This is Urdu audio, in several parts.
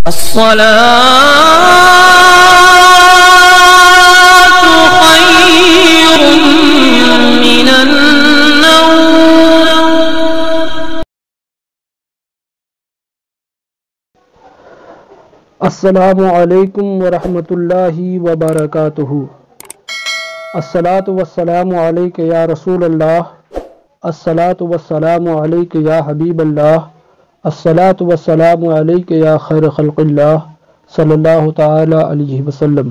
الصلاة خير من النوم. السلام علیکم ورحمۃ اللہ وبرکاتہ. الصلاۃ والسلام علیک یا رسول اللہ، الصلاۃ والسلام علیک یا حبیب اللہ، الصلاۃ والسلام علیک یا خیر خلق اللہ صلی اللہ تعالی علیہ وسلم.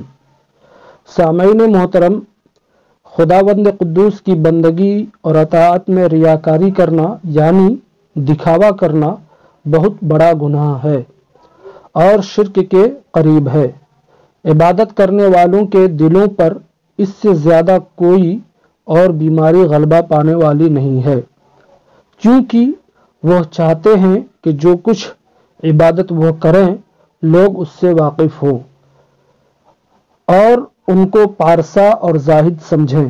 سامعین محترم، خداوند قدوس کی بندگی اور اطاعت میں ریاکاری کرنا یعنی دکھاوا کرنا بہت بڑا گناہ ہے اور شرک کے قریب ہے. عبادت کرنے والوں کے دلوں پر اس سے زیادہ کوئی اور بیماری غلبہ پانے والی نہیں ہے، کیونکہ وہ چاہتے ہیں کہ جو کچھ عبادت وہ کریں لوگ اس سے واقف ہوں اور ان کو پارسا اور زاہد سمجھیں،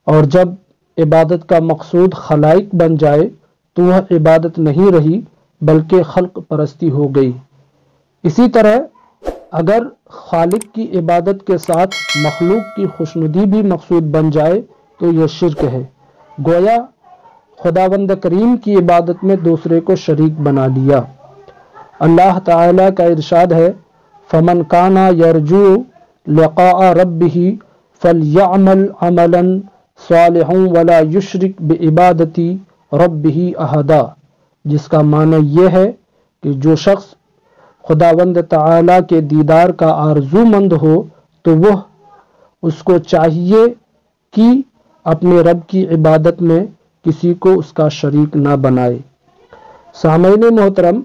اور جب عبادت کا مقصود خلائق بن جائے تو وہ عبادت نہیں رہی بلکہ خلق پرستی ہو گئی. اسی طرح اگر خالق کی عبادت کے ساتھ مخلوق کی خوشنودی بھی مقصود بن جائے تو یہ شرک ہے، گویا خداوند کریم کی عبادت میں دوسرے کو شریک بنا لیا. اللہ تعالیٰ کا ارشاد ہے، فَمَنْ كَانَ يَرْجُو لِقَاءَ رَبِّهِ فَلْيَعْمَلْ عَمَلًا صَالِحًا وَلَا يُشْرِكْ بِعِبَادَةِ رَبِّهِ أَحَدًا، جس کا معنی یہ ہے کہ جو شخص خداوند تعالیٰ کے دیدار کا آرزو مند ہو تو وہ اس کو چاہیے کہ اپنے رب کی عبادت میں کسی کو اس کا شریک نہ بنائے. سامعین محترم،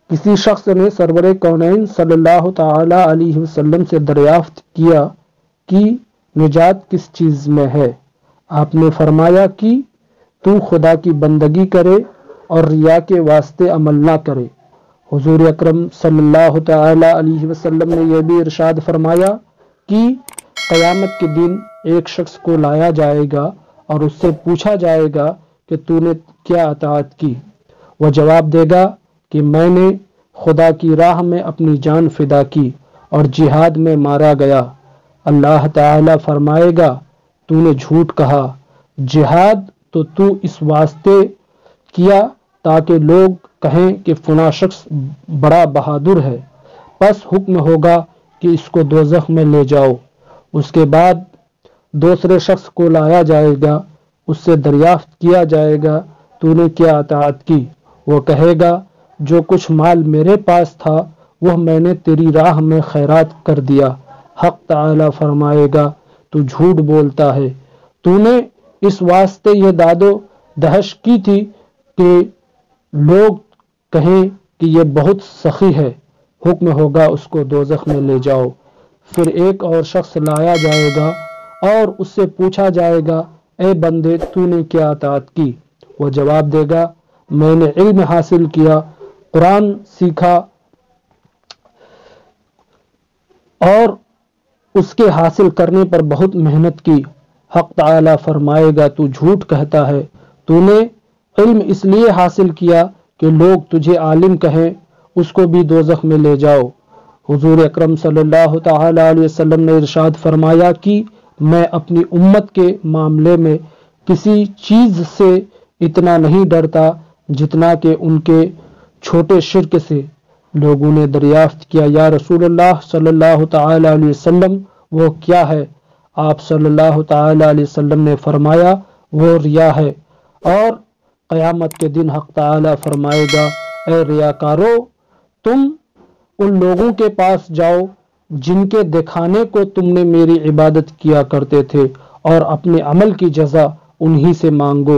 کسی شخص نے سرور کونین صلی اللہ تعالی علیہ وسلم سے دریافت کیا کہ نجات کس چیز میں ہے. آپ نے فرمایا کہ تو خدا کی بندگی کرے اور ریا کے واسطے عمل نہ کرے. حضور اکرم صلی اللہ تعالی علیہ وسلم نے یہ بھی ارشاد فرمایا کہ قیامت کے دن ایک شخص کو لایا جائے گا اور اس سے پوچھا جائے گا کہ تو نے کیا اطاعت کی. وہ جواب دے گا کہ میں نے خدا کی راہ میں اپنی جان فدا کی اور جہاد میں مارا گیا. اللہ تعالی فرمائے گا تو نے جھوٹ کہا، جہاد تو اس واسطے کیا تاکہ لوگ کہیں کہ فلاں شخص بڑا بہادر ہے، پس حکم ہوگا کہ اس کو دوزخ میں لے جاؤ. اس کے بعد دوسرے شخص کو لایا جائے گا، اس سے دریافت کیا جائے گا تو نے کیا اطاعت کی. وہ کہے گا جو کچھ مال میرے پاس تھا وہ میں نے تیری راہ میں خیرات کر دیا. حق تعالی فرمائے گا تو جھوٹ بولتا ہے، تو نے اس واسطے یہ داد و دہش کی تھی کہ لوگ کہیں کہ یہ بہت سخی ہے. حکم ہوگا اس کو دوزخ میں لے جاؤ. پھر ایک اور شخص لایا جائے گا اور اس سے پوچھا جائے گا اے بندے تو نے کیا اطاعت کی. وہ جواب دے گا میں نے علم حاصل کیا، قرآن سیکھا اور اس کے حاصل کرنے پر بہت محنت کی. حق تعالی فرمائے گا تو جھوٹ کہتا ہے، تو نے علم اس لیے حاصل کیا کہ لوگ تجھے عالم کہیں، اس کو بھی دوزخ میں لے جاؤ. حضور اکرم صلی اللہ تعالی علیہ وسلم نے ارشاد فرمایا کہ میں اپنی امت کے معاملے میں کسی چیز سے اتنا نہیں ڈرتا جتنا کہ ان کے چھوٹے شرک سے. لوگوں نے دریافت کیا یا رسول اللہ صلی اللہ تعالی علیہ وسلم وہ کیا ہے؟ آپ صلی اللہ تعالی علیہ وسلم نے فرمایا وہ ریا ہے. اور قیامت کے دن حق تعالی فرمائے گا اے ریاکارو، تم ان لوگوں کے پاس جاؤ جن کے دکھانے کو تم نے میری عبادت کیا کرتے تھے اور اپنے عمل کی جزا انہی سے مانگو.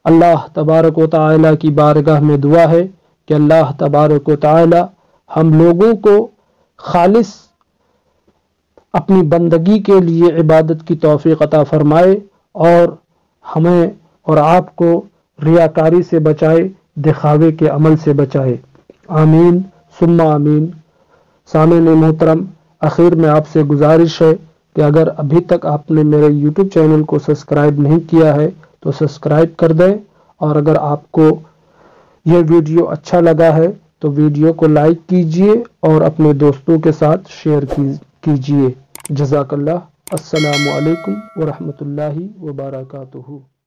اللہ تبارک و تعالی کی بارگاہ میں دعا ہے کہ اللہ تبارک و تعالی ہم لوگوں کو خالص اپنی بندگی کے لیے عبادت کی توفیق عطا فرمائے اور ہمیں اور آپ کو ریاکاری سے بچائے، دکھاوے کے عمل سے بچائے. آمین ثم آمین. سامعین محترم، آخر میں آپ سے گزارش ہے کہ اگر ابھی تک آپ نے میرے یوٹیوب چینل کو سبسکرائب نہیں کیا ہے تو سبسکرائب کر دیں، اور اگر آپ کو یہ ویڈیو اچھا لگا ہے تو ویڈیو کو لائک کیجئے اور اپنے دوستوں کے ساتھ شیئر کیجئے۔ جزاک اللہ۔ السلام علیکم ورحمۃ اللہ وبرکاتہ۔